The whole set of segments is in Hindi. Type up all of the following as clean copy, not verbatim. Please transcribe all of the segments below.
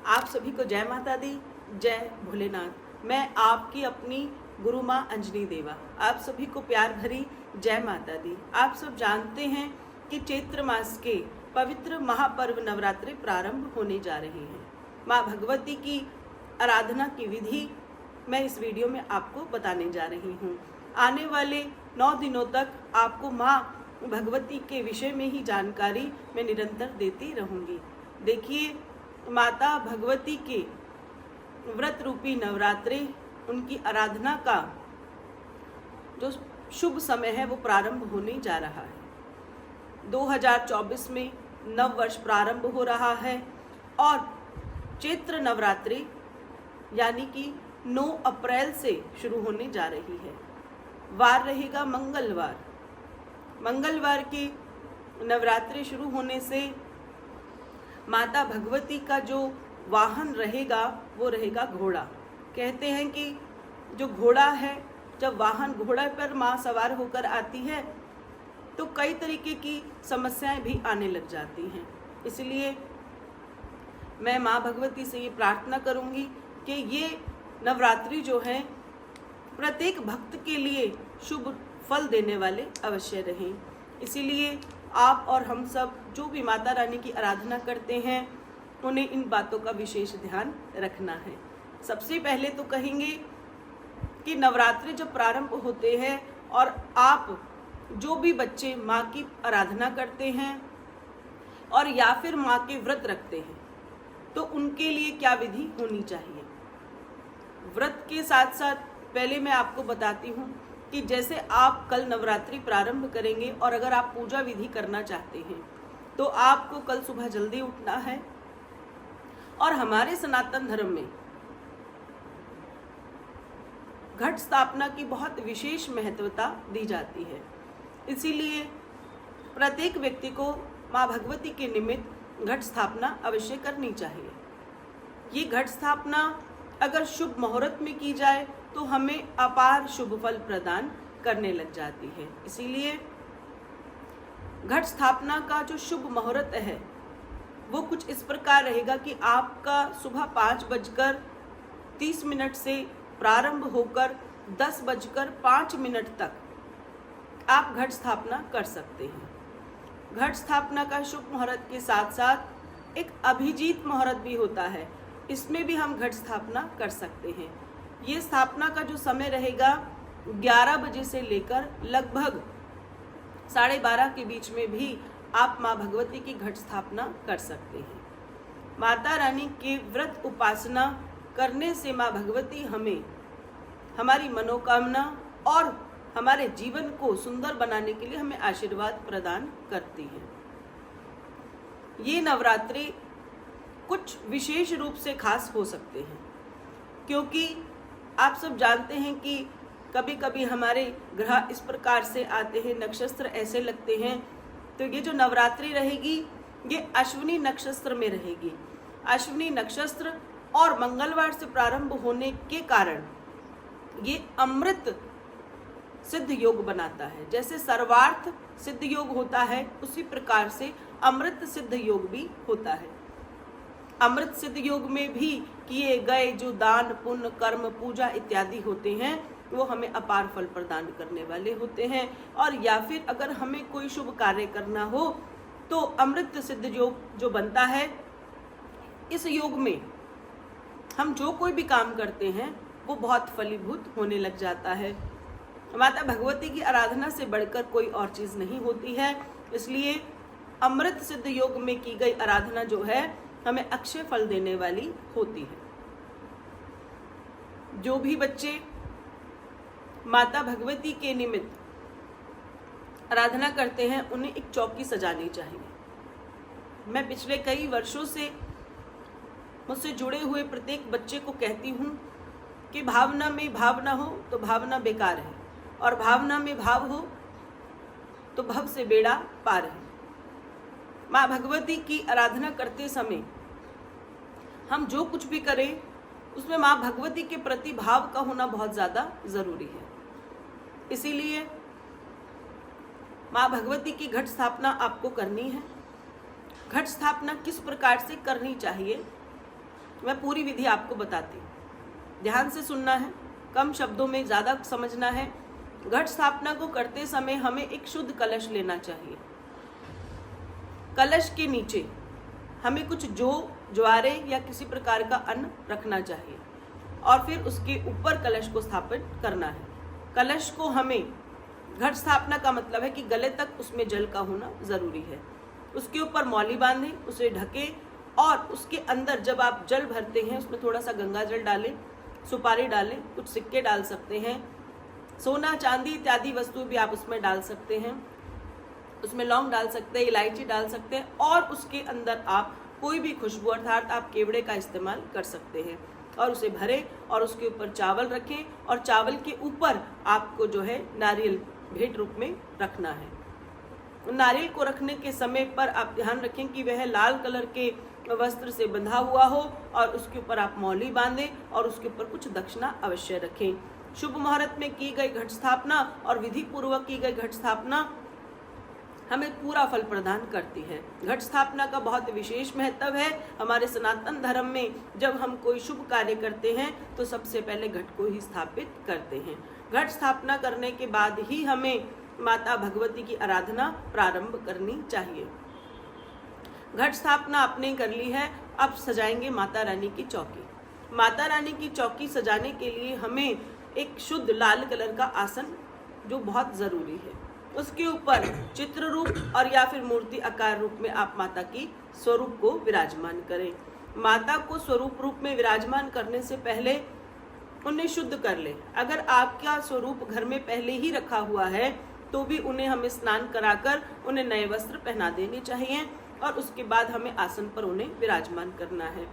आप सभी को जय माता दी, जय भोलेनाथ। मैं आपकी अपनी गुरु माँ अंजनी देवा आप सभी को प्यार भरी जय माता दी। आप सब जानते हैं कि चैत्र मास के पवित्र महापर्व नवरात्रि प्रारंभ होने जा रहे हैं। माँ भगवती की आराधना की विधि मैं इस वीडियो में आपको बताने जा रही हूँ। आने वाले 9 दिनों तक आपको माँ भगवती के विषय में ही जानकारी मैं निरंतर देती रहूँगी। देखिए, माता भगवती के व्रत रूपी नवरात्रि, उनकी आराधना का जो शुभ समय है वो प्रारंभ होने जा रहा है। 2024 में नव वर्ष प्रारंभ हो रहा है और चैत्र नवरात्रि यानी कि 9 अप्रैल से शुरू होने जा रही है। वार रहेगा मंगलवार। मंगलवार की नवरात्रि शुरू होने से माता भगवती का जो वाहन रहेगा वो रहेगा घोड़ा। कहते हैं कि जो घोड़ा है, जब वाहन घोड़ा पर माँ सवार होकर आती है तो कई तरीके की समस्याएं भी आने लग जाती हैं। इसलिए मैं माँ भगवती से ये प्रार्थना करूंगी कि ये नवरात्रि जो है प्रत्येक भक्त के लिए शुभ फल देने वाले अवश्य रहें। इसीलिए आप और हम सब जो भी माता रानी की आराधना करते हैं उन्हें इन बातों का विशेष ध्यान रखना है। सबसे पहले तो कहेंगे कि नवरात्रि जब प्रारंभ होते हैं और आप जो भी बच्चे माँ की आराधना करते हैं और या फिर माँ के व्रत रखते हैं तो उनके लिए क्या विधि होनी चाहिए। व्रत के साथ साथ पहले मैं आपको बताती हूँ कि जैसे आप कल नवरात्रि प्रारंभ करेंगे और अगर आप पूजा विधि करना चाहते हैं तो आपको कल सुबह जल्दी उठना है। और हमारे सनातन धर्म में घट स्थापना की बहुत विशेष महत्वता दी जाती है। इसीलिए प्रत्येक व्यक्ति को माँ भगवती के निमित्त घट स्थापना अवश्य करनी चाहिए। ये घट स्थापना अगर शुभ मुहूर्त में की जाए तो हमें अपार शुभ फल प्रदान करने लग जाती है। इसीलिए घट स्थापना का जो शुभ मुहूर्त है वो कुछ इस प्रकार रहेगा कि आपका सुबह 5:30 से प्रारंभ होकर 10:05 तक आप घट स्थापना कर सकते हैं। घट स्थापना का शुभ मुहूर्त के साथ साथ एक अभिजीत मुहूर्त भी होता है, इसमें भी हम घट स्थापना कर सकते हैं। ये स्थापना का जो समय रहेगा 11 बजे से लेकर लगभग 12:30 के बीच में भी आप माँ भगवती की घट स्थापना कर सकते हैं। माता रानी के व्रत उपासना करने से माँ भगवती हमें हमारी मनोकामना और हमारे जीवन को सुंदर बनाने के लिए हमें आशीर्वाद प्रदान करती है। ये नवरात्रि कुछ विशेष रूप से खास हो सकते हैं क्योंकि आप सब जानते हैं कि कभी कभी हमारे ग्रह इस प्रकार से आते हैं, नक्षत्र ऐसे लगते हैं। तो ये जो नवरात्रि रहेगी ये अश्विनी नक्षत्र में रहेगी। अश्विनी नक्षत्र और मंगलवार से प्रारंभ होने के कारण ये अमृत सिद्ध योग बनाता है। जैसे सर्वार्थ सिद्ध योग होता है उसी प्रकार से अमृत सिद्ध योग भी होता है। अमृत सिद्ध योग में भी किए गए जो दान पुण्य कर्म पूजा इत्यादि होते हैं वो हमें अपार फल प्रदान करने वाले होते हैं। और या फिर अगर हमें कोई शुभ कार्य करना हो तो अमृत सिद्ध योग जो बनता है, इस योग में हम जो कोई भी काम करते हैं वो बहुत फलीभूत होने लग जाता है। माता भगवती की आराधना से बढ़कर कोई और चीज़ नहीं होती है। इसलिए अमृत सिद्ध योग में की गई आराधना जो है हमें अक्षय फल देने वाली होती है। जो भी बच्चे माता भगवती के निमित्त आराधना करते हैं उन्हें एक चौकी सजानी चाहिए। मैं पिछले कई वर्षों से मुझसे जुड़े हुए प्रत्येक बच्चे को कहती हूँ कि भावना में भावना हो तो भावना बेकार है और भावना में भाव हो तो भव से बेड़ा पार है। माँ भगवती की आराधना करते समय हम जो कुछ भी करें उसमें माँ भगवती के प्रति भाव का होना बहुत ज़्यादा ज़रूरी है। इसीलिए माँ भगवती की घट स्थापना आपको करनी है। घट स्थापना किस प्रकार से करनी चाहिए मैं पूरी विधि आपको बताती हूँ, ध्यान से सुनना है, कम शब्दों में ज़्यादा समझना है। घट स्थापना को करते समय हमें एक शुद्ध कलश लेना चाहिए। कलश के नीचे हमें कुछ ज्वारे या किसी प्रकार का अन्न रखना चाहिए और फिर उसके ऊपर कलश को स्थापित करना है। कलश को हमें, घट स्थापना का मतलब है कि गले तक उसमें जल का होना जरूरी है। उसके ऊपर मौली बांधें, उसे ढकें और उसके अंदर जब आप जल भरते हैं उसमें थोड़ा सा गंगा जल डालें, सुपारी डालें, कुछ सिक्के डाल सकते हैं, सोना चांदी इत्यादि वस्तु भी आप उसमें डाल सकते हैं, उसमें लौंग डाल सकते हैं, इलायची डाल सकते हैं और उसके अंदर आप कोई भी खुशबू अर्थात आप केवड़े का इस्तेमाल कर सकते हैं और उसे भरें और उसके ऊपर चावल रखें और चावल के ऊपर आपको जो है नारियल भेंट रूप में रखना है। नारियल को रखने के समय पर आप ध्यान रखें कि वह लाल कलर के वस्त्र से बंधा हुआ हो और उसके ऊपर आप मौली बांधें और उसके ऊपर कुछ दक्षिणा अवश्य रखें। शुभ मुहूर्त में की गई घट स्थापना और विधि पूर्वक की गई घट स्थापना हमें पूरा फल प्रदान करती है। घट स्थापना का बहुत विशेष महत्व है। हमारे सनातन धर्म में जब हम कोई शुभ कार्य करते हैं तो सबसे पहले घट को ही स्थापित करते हैं। घट स्थापना करने के बाद ही हमें माता भगवती की आराधना प्रारंभ करनी चाहिए। घट स्थापना आपने कर ली है, अब सजाएंगे माता रानी की चौकी। माता रानी की चौकी सजाने के लिए हमें एक शुद्ध लाल कलर का आसन जो बहुत जरूरी है, उसके ऊपर चित्र रूप और या फिर मूर्ति आकार रूप में आप माता की स्वरूप को विराजमान करें। माता को स्वरूप रूप में विराजमान करने से पहले उन्हें शुद्ध कर ले। अगर आपका स्वरूप घर में पहले ही रखा हुआ है तो भी उन्हें हमें स्नान कराकर उन्हें नए वस्त्र पहना देने चाहिए और उसके बाद हमें आसन पर उन्हें विराजमान करना है।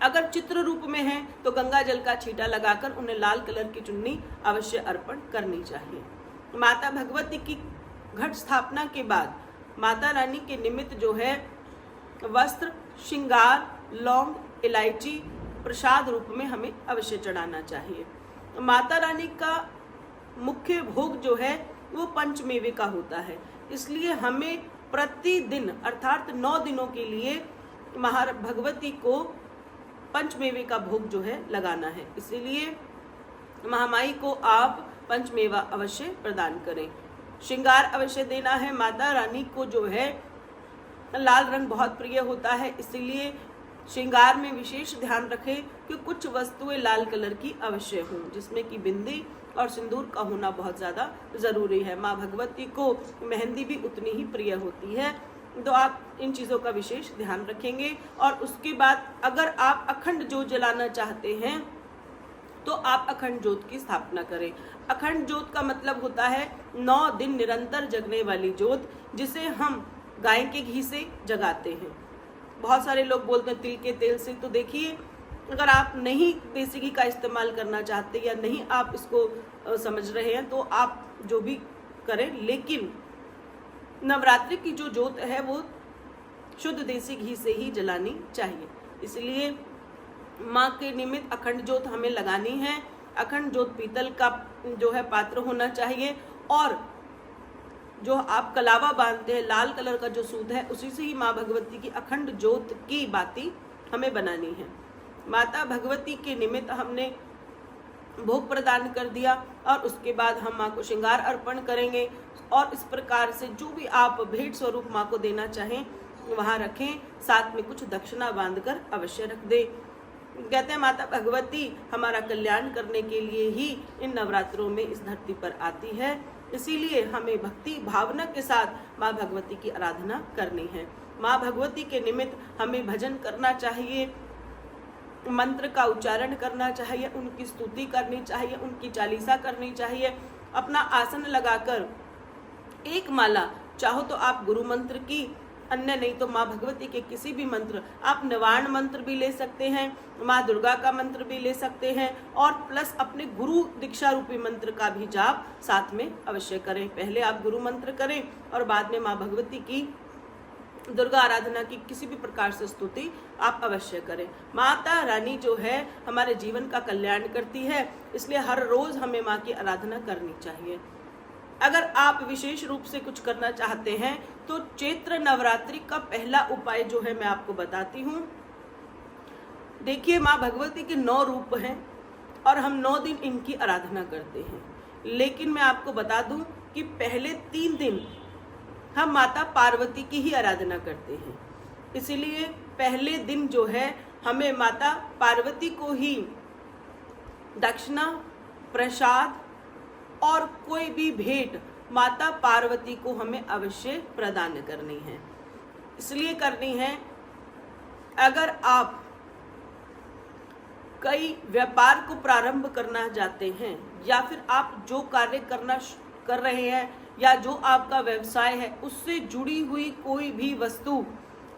अगर चित्र रूप में है तो गंगा जल का छींटा लगाकर उन्हें लाल कलर की चुन्नी अवश्य अर्पण करनी चाहिए। माता भगवती की घट स्थापना के बाद माता रानी के निमित्त जो है वस्त्र, श्रृंगार, लौंग, इलायची प्रसाद रूप में हमें अवश्य चढ़ाना चाहिए। माता रानी का मुख्य भोग जो है वो पंचमेवे का होता है, इसलिए हमें प्रतिदिन अर्थात 9 दिनों के लिए भगवती को पंचमेवे का भोग जो है लगाना है। इसीलिए महामाई को आप पंचमेवा अवश्य प्रदान करें। श्रृंगार अवश्य देना है। माता रानी को जो है लाल रंग बहुत प्रिय होता है, इसीलिए श्रृंगार में विशेष ध्यान रखें कि कुछ वस्तुएं लाल कलर की अवश्य हों, जिसमें कि बिंदी और सिंदूर का होना बहुत ज़्यादा ज़रूरी है। माँ भगवती को मेहंदी भी उतनी ही प्रिय होती है, तो आप इन चीज़ों का विशेष ध्यान रखेंगे। और उसके बाद अगर आप अखंड ज्योत जलाना चाहते हैं तो आप अखंड ज्योत की स्थापना करें। अखंड ज्योत का मतलब होता है 9 दिन निरंतर जगने वाली ज्योत, जिसे हम गाय के घी से जगाते हैं। बहुत सारे लोग बोलते हैं तिल के तेल से, तो देखिए अगर आप नहीं देसी घी का इस्तेमाल करना चाहते या नहीं आप इसको समझ रहे हैं तो आप जो भी करें, लेकिन नवरात्रि की जो ज्योत है वो शुद्ध देसी घी से ही जलानी चाहिए। इसलिए माँ के निमित्त अखंड ज्योत हमें लगानी है। अखंड ज्योत पीतल का जो है पात्र होना चाहिए और जो आप कलावा बांधते हैं लाल कलर का जो सूत है उसी से ही माँ भगवती की अखंड ज्योत की बाती हमें बनानी है। माता भगवती के निमित्त हमने भोग प्रदान कर दिया और उसके बाद हम माँ को श्रृंगार अर्पण करेंगे और इस प्रकार से जो भी आप भेंट स्वरूप माँ को देना चाहें वहाँ रखें, साथ में कुछ दक्षिणा बांधकर अवश्य रख दे। कहते हैं माता भगवती हमारा कल्याण करने के लिए ही इन नवरात्रों में इस धरती पर आती है, इसीलिए हमें भक्ति भावना के साथ माँ भगवती की आराधना करनी है। माँ भगवती के निमित्त हमें भजन करना चाहिए, मंत्र का उच्चारण करना चाहिए, उनकी स्तुति करनी चाहिए, उनकी चालीसा करनी चाहिए। अपना आसन लगाकर एक माला, चाहो तो आप गुरु मंत्र की, अन्य नहीं तो माँ भगवती के किसी भी मंत्र, आप निवारण मंत्र भी ले सकते हैं, माँ दुर्गा का मंत्र भी ले सकते हैं और प्लस अपने गुरु दीक्षा रूपी मंत्र का भी जाप साथ में अवश्य करें। पहले आप गुरु मंत्र करें और बाद में माँ भगवती की दुर्गा आराधना की किसी भी प्रकार से स्तुति आप अवश्य करें। माता रानी जो है हमारे जीवन का कल्याण करती है, इसलिए हर रोज हमें माँ की आराधना करनी चाहिए। अगर आप विशेष रूप से कुछ करना चाहते हैं तो चैत्र नवरात्रि का पहला उपाय जो है मैं आपको बताती हूँ। देखिए, माँ भगवती के 9 रूप हैं और हम 9 दिन इनकी आराधना करते हैं। लेकिन मैं आपको बता दूं कि पहले 3 दिन हम माता पार्वती की ही आराधना करते हैं। इसीलिए पहले दिन जो है हमें माता पार्वती को ही दक्षिणा, प्रसाद और कोई भी भेंट माता पार्वती को हमें अवश्य प्रदान करनी है। इसलिए करनी है, अगर आप कई व्यापार को प्रारंभ करना चाहते हैं या फिर आप जो कार्य कर रहे हैं या जो आपका व्यवसाय है उससे जुड़ी हुई कोई भी वस्तु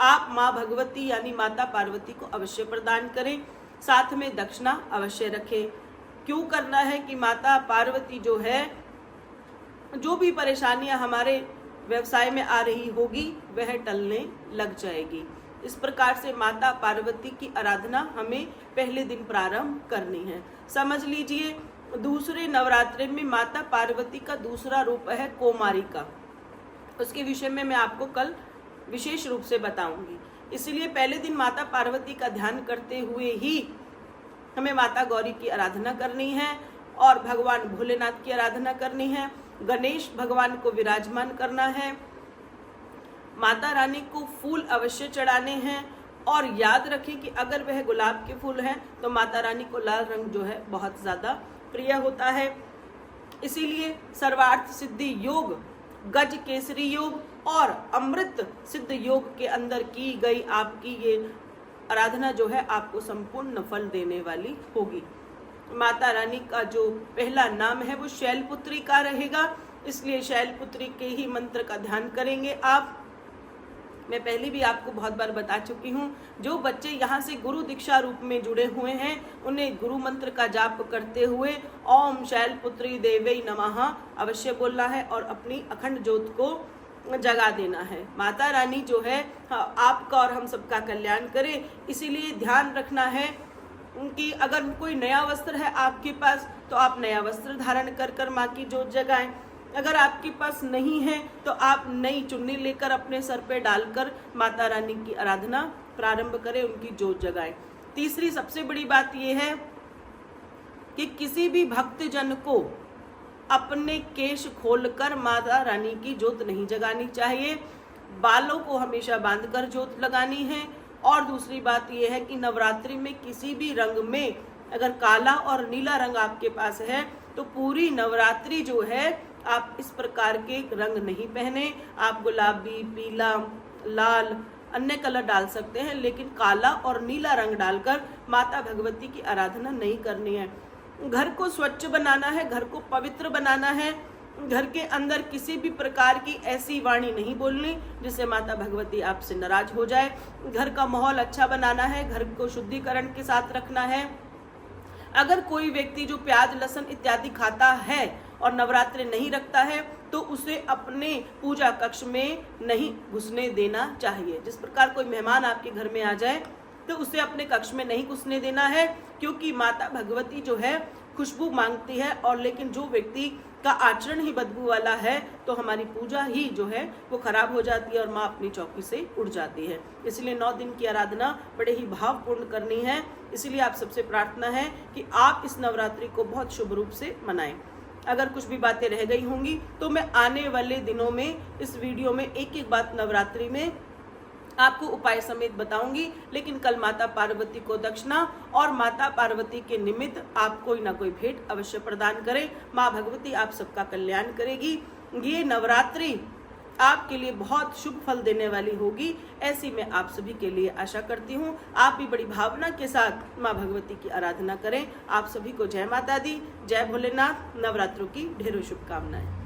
आप माँ भगवती यानी माता पार्वती को अवश्य प्रदान करें। साथ में दक्षिणा अवश्य रखें। क्यों करना है कि माता पार्वती जो है, जो भी परेशानियां हमारे व्यवसाय में आ रही होगी वह टलने लग जाएगी। इस प्रकार से माता पार्वती की आराधना हमें पहले दिन प्रारंभ करनी है। समझ लीजिए, दूसरे नवरात्रि में माता पार्वती का दूसरा रूप है कोमारिका। उसके विषय में मैं आपको कल विशेष रूप से बताऊंगी। इसलिए पहले दिन माता पार्वती का ध्यान करते हुए ही हमें माता गौरी की आराधना करनी है और भगवान भोलेनाथ की आराधना करनी है। गणेश भगवान को विराजमान करना है। माता रानी को फूल अवश्य चढ़ाने हैं और याद रखें कि अगर वह गुलाब के फूल हैं तो माता रानी को लाल रंग जो है बहुत ज़्यादा प्रिय होता है। इसीलिए सर्वार्थ सिद्धि योग, गज केसरी योग और अमृत सिद्ध योग के अंदर की गई आपकी ये आराधना जो है आपको संपूर्ण फल देने वाली होगी। माता रानी का जो पहला नाम है वो शैलपुत्री का रहेगा, इसलिए शैलपुत्री के ही मंत्र का ध्यान करेंगे आप। मैं पहले भी आपको बहुत बार बता चुकी हूँ, जो बच्चे यहाँ से गुरु दीक्षा रूप में जुड़े हुए हैं उन्हें गुरु मंत्र का जाप करते हुए ओम शैलपुत्री देवै नमः अवश्य बोलना है और अपनी अखंड ज्योत को जगा देना है। माता रानी जो है आपका और हम सबका कल्याण करे। इसीलिए ध्यान रखना है कि अगर कोई नया वस्त्र है आपके पास तो आप नया वस्त्र धारण कर माँ की ज्योत जगाएं। अगर आपके पास नहीं है तो आप नई चुन्नी लेकर अपने सर पे डालकर माता रानी की आराधना प्रारंभ करें, उनकी ज्योत जगाएं। तीसरी सबसे बड़ी बात यह है कि किसी भी भक्तजन को अपने केश खोलकर माता रानी की ज्योत नहीं जगानी चाहिए। बालों को हमेशा बांधकर ज्योत लगानी है। और दूसरी बात यह है कि नवरात्रि में किसी भी रंग में अगर काला और नीला रंग आपके पास है तो पूरी नवरात्रि जो है आप इस प्रकार के रंग नहीं पहने। आप गुलाबी, पीला, लाल अन्य कलर डाल सकते हैं, लेकिन काला और नीला रंग डालकर माता भगवती की आराधना नहीं करनी है। घर को स्वच्छ बनाना है, घर को पवित्र बनाना है। घर के अंदर किसी भी प्रकार की ऐसी वाणी नहीं बोलनी जिससे माता भगवती आपसे नाराज हो जाए। घर का माहौल अच्छा बनाना है, घर को शुद्धिकरण के साथ रखना है। अगर कोई व्यक्ति जो प्याज, लहसुन इत्यादि खाता है और नवरात्रि नहीं रखता है तो उसे अपने पूजा कक्ष में नहीं घुसने देना चाहिए। जिस प्रकार कोई मेहमान आपके घर में आ जाए तो उसे अपने कक्ष में नहीं घुसने देना है, क्योंकि माता भगवती जो है खुशबू मांगती है। और लेकिन जो व्यक्ति का आचरण ही बदबू वाला है तो हमारी पूजा ही जो है वो खराब हो जाती है और माँ अपनी चौकी से उड़ जाती है। इसलिए 9 दिन की आराधना बड़े ही भावपूर्ण करनी है। इसलिए आप सबसे प्रार्थना है कि आप इस नवरात्रि को बहुत शुभ रूप से मनाएं। अगर कुछ भी बातें रह गई होंगी तो मैं आने वाले दिनों में इस वीडियो में एक एक बात नवरात्रि में आपको उपाय समेत बताऊंगी। लेकिन कल माता पार्वती को दक्षिणा और माता पार्वती के निमित्त आप कोई ना कोई भेंट अवश्य प्रदान करें। माँ भगवती आप सबका कल्याण करेगी। ये नवरात्रि आपके लिए बहुत शुभ फल देने वाली होगी, ऐसी मैं आप सभी के लिए आशा करती हूँ। आप भी बड़ी भावना के साथ माँ भगवती की आराधना करें। आप सभी को जय माता दी, जय भोलेनाथ। नवरात्रों की ढेरों शुभकामनाएं।